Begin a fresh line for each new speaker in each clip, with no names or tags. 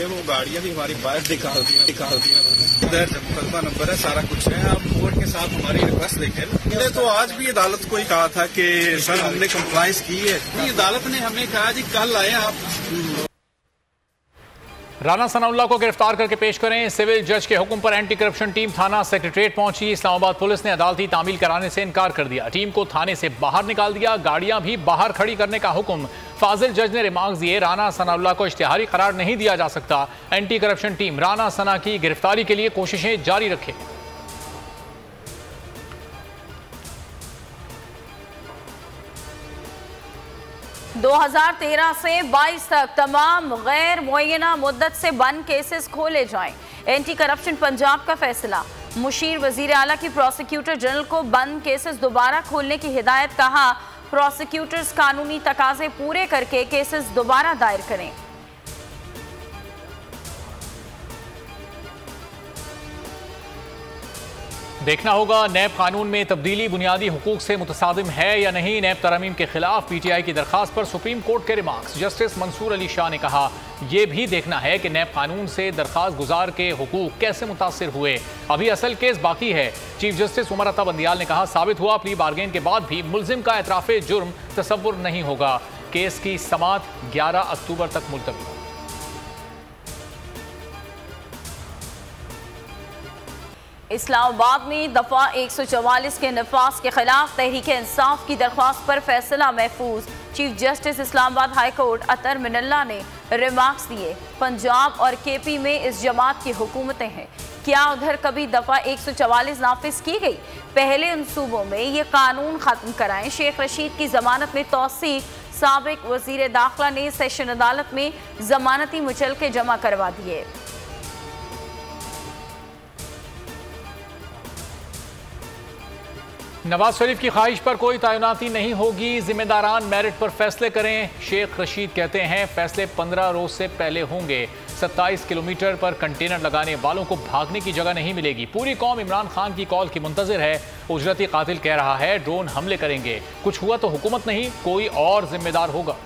के वो गाड़ियां भी हमारी बाहर निकाल दिया। इधर मुकदमा नंबर है, सारा कुछ है। आप कोर्ट के साथ हमारी रिक्वेस्ट देखें। हमने तो आज भी अदालत को ही कहा था कि सर हमने कंप्लाइंस की है। अदालत ने हमें कहा जी कल आए आप।
राना सनाउल्लाह को गिरफ्तार करके पेश करें। सिविल जज के हुक्म पर एंटी करप्शन टीम थाना सेक्रेटरीट पहुंची। इस्लामाबाद पुलिस ने अदालती तामील कराने से इनकार कर दिया। टीम को थाने से बाहर निकाल दिया। गाड़ियां भी बाहर खड़ी करने का हुक्म। फाजिल जज ने रिमार्क्स दिए। राना सनाउल्लाह को इश्तिहारी करार नहीं दिया जा सकता। एंटी करप्शन टीम राना सना की गिरफ्तारी के लिए कोशिशें जारी रखे।
– 2013 से 22 तक तमाम गैर मुअय्यना मुद्दत से बंद केसेस खोले जाएं। एंटी करप्शन पंजाब का फैसला। मुशीर वजीर आला की प्रोसिक्यूटर जनरल को बंद केसेस दोबारा खोलने की हिदायत। कहा प्रोसिक्यूटर्स कानूनी तकाजे पूरे करके केसेस दोबारा दायर करें।
देखना होगा नैब कानून में तब्दीली बुनियादी हुकूक से मुतसादिम है या नहीं। नैब तरमीम के खिलाफ पीटीआई की दरखास्त पर सुप्रीम कोर्ट के रिमार्क्स। जस्टिस मंसूर अली शाह ने कहा यह भी देखना है कि नैब कानून से दरखास्त गुजार के हुकूक कैसे मुतासिर हुए। अभी असल केस बाकी है। चीफ जस्टिस उमर अता बंदियाल ने कहा साबित हुआ प्ली बार्गेन के बाद भी मुल्जिम का एतराफ़े जुर्म तसव्वुर नहीं होगा। केस की समाअत 11 अक्टूबर तक मुलतवी।
इस्लामाबाद में दफा 144 के नफाज के खिलाफ तहरीक इंसाफ की दरख्वास्त पर फैसला महफूज। Chief justice Islamabad high court Athar Minallah ने रिमार्क्स दिए। पंजाब और केपी में इस जमात की हुकूमतें हैं, क्या उधर कभी दफा 144 नाफिज की गई? पहले उन सूबों में ये कानून खत्म कराएं। शेख रशीद की जमानत में तौसीक। साबिक वजीर दाखिला ने सेशन अदालत में जमानती मुचलके जमा करवा दिए।
नवाज शरीफ की ख्वाहिश पर कोई तैनाती नहीं होगी। जिम्मेदारान मेरिट पर फैसले करें। शेख रशीद कहते हैं फैसले 15 रोज से पहले होंगे। 27 किलोमीटर पर कंटेनर लगाने वालों को भागने की जगह नहीं मिलेगी। पूरी कौम इमरान खान की कॉल की मुंतजिर है। उजरती कातिल कह रहा है ड्रोन हमले करेंगे। कुछ हुआ तो हुकूमत नहीं, कोई और जिम्मेदार होगा।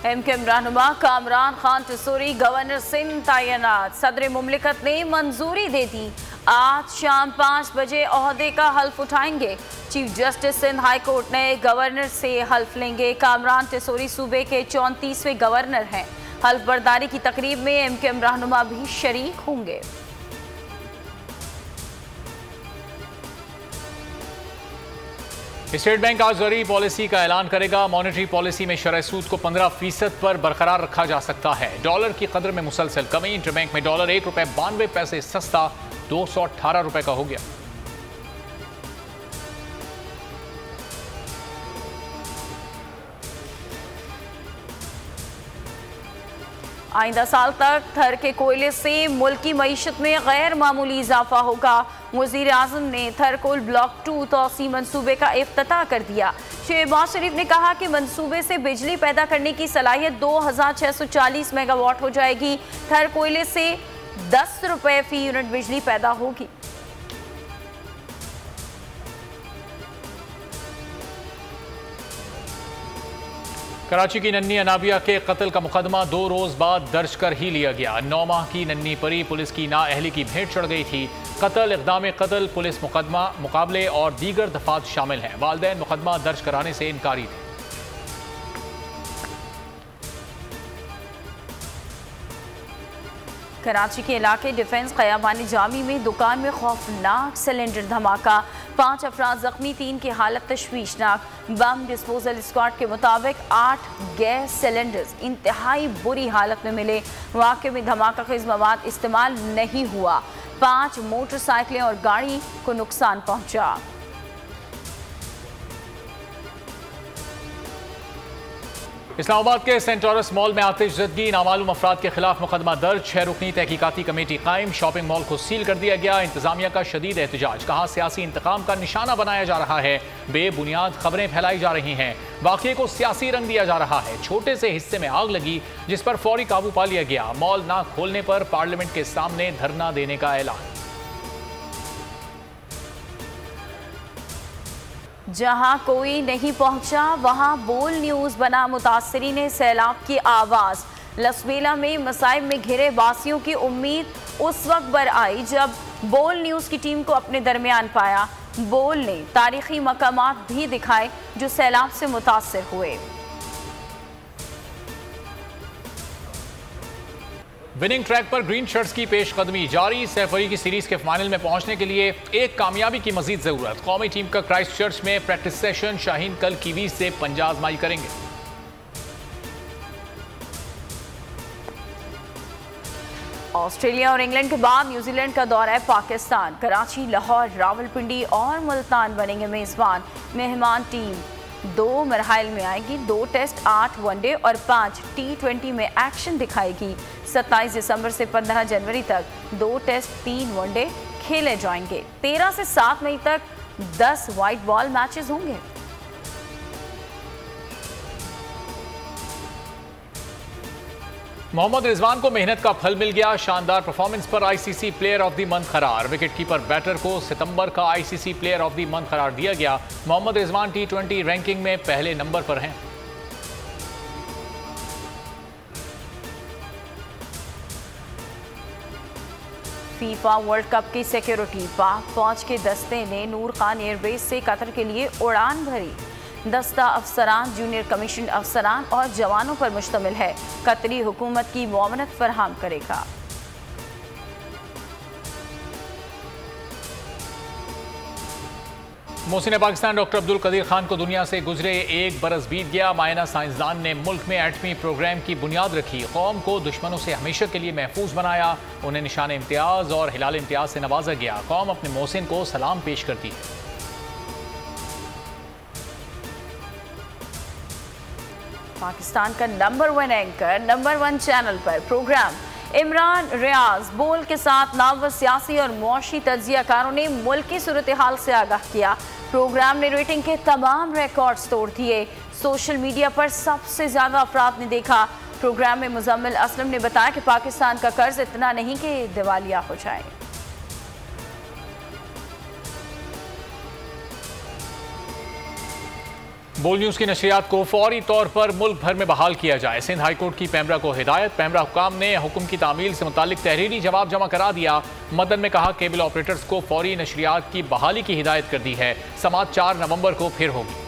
एमक्यूएम रहनुमा कामरान खान टिसूरी गवर्नर सिंध तैनात। सदर मुमलिकत ने मंजूरी दे दी। आज शाम 5 बजे ओहदे का हल्फ उठाएंगे। Chief justice Sindh high court ने गवर्नर से हल्फ लेंगे। कामरान टिसूरी सूबे के 34वें गवर्नर हैं। हल्फ बर्दारी की तकरीब में एमक्यूएम रहनुमा भी शरीक होंगे।
स्टेट बैंक आज ज़रूरी पॉलिसी का ऐलान करेगा। मॉनेटरी पॉलिसी में शरह सूद को 15% पर बरकरार रखा जा सकता है। डॉलर की कदर में मुसलसल कमी। इंटरबैंक में डॉलर ₹1.92 सस्ता 218 रुपए का हो गया।
आइंदा साल तक थर के कोयले से मुल्क की मईशत में गैर मामूली इजाफा होगा। वज़ीर आज़म ने थर कोल ब्लॉक 2 तोसी मनसूबे का इफ्तिताह कर दिया। शहबाज शरीफ ने कहा कि मनसूबे से बिजली पैदा करने की सलाहियत 2640 मेगावाट हो जाएगी। थर कोयले से 10 रुपए फी यूनिट बिजली पैदा होगी।
कराची की नन्ही अनाबिया के कत्ल का मुकदमा 2 रोज बाद दर्ज कर ही लिया गया। 9 माह की नन्ही परी पुलिस की नाअहली की भेंट चढ़ गई थी। कत्ल, इक़दाम कत्ल, पुलिस मुकदमा, मुकाबले और दीगर दफात शामिल हैं। वालिदैन मुकदमा दर्ज कराने से इनकारी थे।
कराची के इलाके डिफेंस क़याबानी जामी में दुकान में खौफनाक सिलेंडर धमाका। 5 अफराद जख्मी, 3 की हालत तशवीशनाक। बम डिस्पोजल स्क्वाड के मुताबिक 8 गैस सिलेंडर्स इंतहाई बुरी हालत में मिले। वाक़े में धमाका खेज़ मवाद इस्तेमाल नहीं हुआ। 5 मोटरसाइकिलें और गाड़ी को नुकसान पहुंचा।
इस्लामाबाद के सेंटोरस मॉल में आतिशज़दगी, नामालूम अफराद के खिलाफ मुकदमा दर्ज। 6 रुकनी तहकीकाती कमेटी कायम। शॉपिंग मॉल को सील कर दिया गया। इंतजामिया का शदीद एहतजाज। कहा सियासी इंतकाम का निशाना बनाया जा रहा है। बेबुनियाद खबरें फैलाई जा रही हैं। वाक़ये को सियासी रंग दिया जा रहा है। छोटे से हिस्से में आग लगी जिस पर फौरी काबू पा लिया गया। मॉल ना खोलने पर पार्लियामेंट के सामने धरना देने का ऐलान।
जहां कोई नहीं पहुंचा वहां बोल न्यूज बना मुतासरीन सैलाब की आवाज। लसवेला में मसाइब में घिरे वासियों की उम्मीद उस वक्त पर आई जब बोल न्यूज की टीम को अपने दरमियान पाया। बोल ने तारीखी मकामात भी दिखाए जो सैलाब से मुतासर हुए।
विनिंग ट्रैक पर ग्रीन शर्ट्स की पेशकदमी जारी। सैफ अली की सीरीज के फाइनल में पहुंचने के लिए एक कामयाबी की मजीद जरूरत। कौमी टीम का क्राइस्ट चर्च में प्रैक्टिस सेशन। शाहीन कल कीवीज से पंजा आजमाई करेंगे।
ऑस्ट्रेलिया और इंग्लैंड के बाद न्यूजीलैंड का दौरा है पाकिस्तान। कराची, लाहौर, रावलपिंडी और मुल्तान बनेंगे मेजबान। मेहमान टीम 2 मरहल में आएगी। 2 टेस्ट, 8 वनडे और 5 T20 में एक्शन दिखाएगी। 27 दिसंबर से 15 जनवरी तक 2 टेस्ट, 3 वनडे खेले जाएंगे। 13 से 7 मई तक 10 वाइट बॉल मैचेस होंगे।
मोहम्मद रिजवान को मेहनत का फल मिल गया। शानदार परफॉर्मेंस पर ICC player of the month करार। विकेट कीपर बैटर को सितंबर का ICC player of the month करार दिया गया। मोहम्मद रिजवान T20 रैंकिंग में पहले नंबर पर हैं।
फीफा वर्ल्ड कप की सिक्योरिटी। पाक फौज के दस्ते ने नूर खान एयरबेस से कतर के लिए उड़ान भरी। दस्ता अफसरान, जूनियर कमीशन अफसरान और जवानों पर मुश्तमिल है। कतरी हुकूमत की मुआवनत फराहम करेगा।
मोहसिन पाकिस्तान डॉक्टर अब्दुल कदीर खान को दुनिया से गुजरे 1 बरस बीत गया। मायना साइंसदान ने मुल्क में एटमी प्रोग्राम की बुनियाद रखी। कौम को दुश्मनों से हमेशा के लिए महफूज बनाया। उन्हें निशान इम्तियाज और हिलाल इम्तियाज से नवाजा गया। कौम अपने मोहसिन को सलाम पेश करती है।
पाकिस्तान का नंबर 1 एंकर नंबर 1 चैनल पर प्रोग्राम। इमरान रियाज बोल के साथ नामवर सियासी और मुआशी तज्जियाकारों ने मुल्क की सूरत हाल से आगाह किया। प्रोग्राम ने रेटिंग के तमाम रिकॉर्ड्स तोड़ दिए। सोशल मीडिया पर सबसे ज्यादा अफराद ने देखा। प्रोग्राम में मुजम्मिल असलम ने बताया कि पाकिस्तान का कर्ज इतना नहीं कि दिवालिया हो जाए।
बोल न्यूज की नशरियात को फौरी तौर पर मुल्क भर में बहाल किया जाए। सिंध हाईकोर्ट की पैमरा को हिदायत। पैमरा हुकाम ने हुक्म की तामील से मुतालिक तहरीरी जवाब जमा करा दिया। मदन में कहा केबल ऑपरेटर्स को फौरी नशरियात की बहाली की हिदायत कर दी है। समाअत 4 नवंबर को फिर होगी।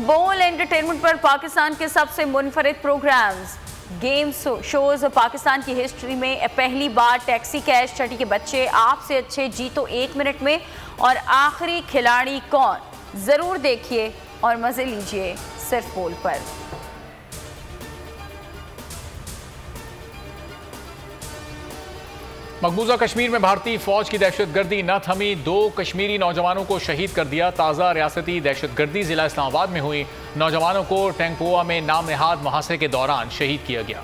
बोल एंटरटेनमेंट पर पाकिस्तान के सबसे मुनफरिद प्रोग्राम्स। Game shows. पाकिस्तान की हिस्ट्री में पहली बार टैक्सी कैश, छठी के बच्चे, आपसे अच्छे, जीतो 1 मिनट में और आखिरी खिलाड़ी कौन। जरूर देखिए और मजे लीजिए सिर्फ बोल पर।
मकबूजा कश्मीर में भारतीय फौज की दहशतगर्दी न थमी। 2 कश्मीरी नौजवानों को शहीद कर दिया। ताज़ा रियासती दहशतगर्दी जिला इस्लामाबाद में हुई। नौजवानों को टैंकपोआ में नाम नहाद मुहासरे के दौरान शहीद किया गया।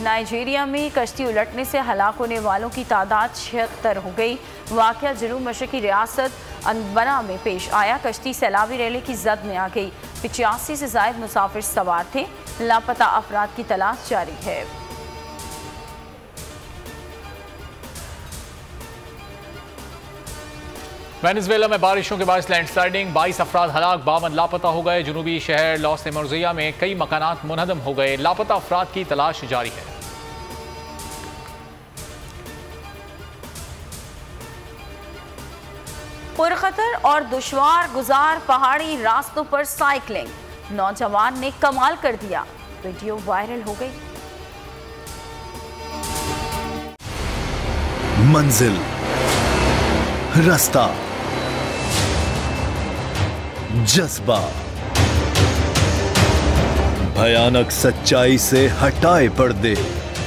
नाइजीरिया में कश्ती उलटने से हलाक होने वालों की तादाद 76 हो गई। वाक़या जनूब मशरक़ी रियासत अनबरा में पेश आया। कश्ती सैलावी रैली की जद में आ गई। 85 से ज़ायद मुसाफिर सवार थे। लापता अफराद की तलाश जारी है।
वेनेजुएला में बारिशों के बाद लैंडस्लाइडिंग। 22 अफराद हलाक, 52 लापता हो गए। जनूबी शहर लॉस एमोर्जिया में कई मकानात मुनहदम हो गए। लापता अफराद की तलाश जारी है।
पुरखतर और दुश्वार गुजार पहाड़ी रास्तों पर साइकिलिंग। नौजवान ने कमाल कर दिया। वीडियो वायरल हो गई।
मंजिल, रास्ता, जज्बा, भयानक सच्चाई से हटाए पर्दे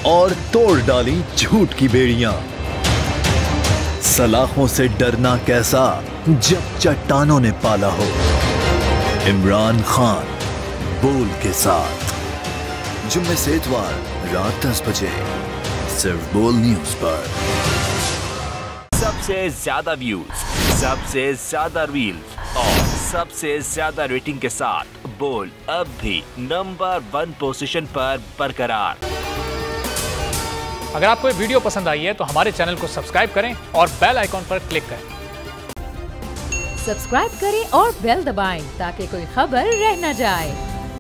और तोड़ डाली झूठ की बेड़ियां। सलाखों से डरना कैसा जब चट्टानों ने पाला हो। इमरान खान बोल के साथ जुम्मे से इतवार रात 10 बजे सिर्फ बोल न्यूज पर।
सबसे ज्यादा व्यूज, सबसे ज्यादा रील्स और सबसे ज्यादा रेटिंग के साथ बोल्ड अब भी नंबर 1 पोजीशन पर बरकरार।
अगर आपको ये वीडियो पसंद आई है तो हमारे चैनल को सब्सक्राइब करें और बेल आइकॉन पर क्लिक करें।
सब्सक्राइब करें और बेल दबाएं ताकि कोई खबर रह न जाए।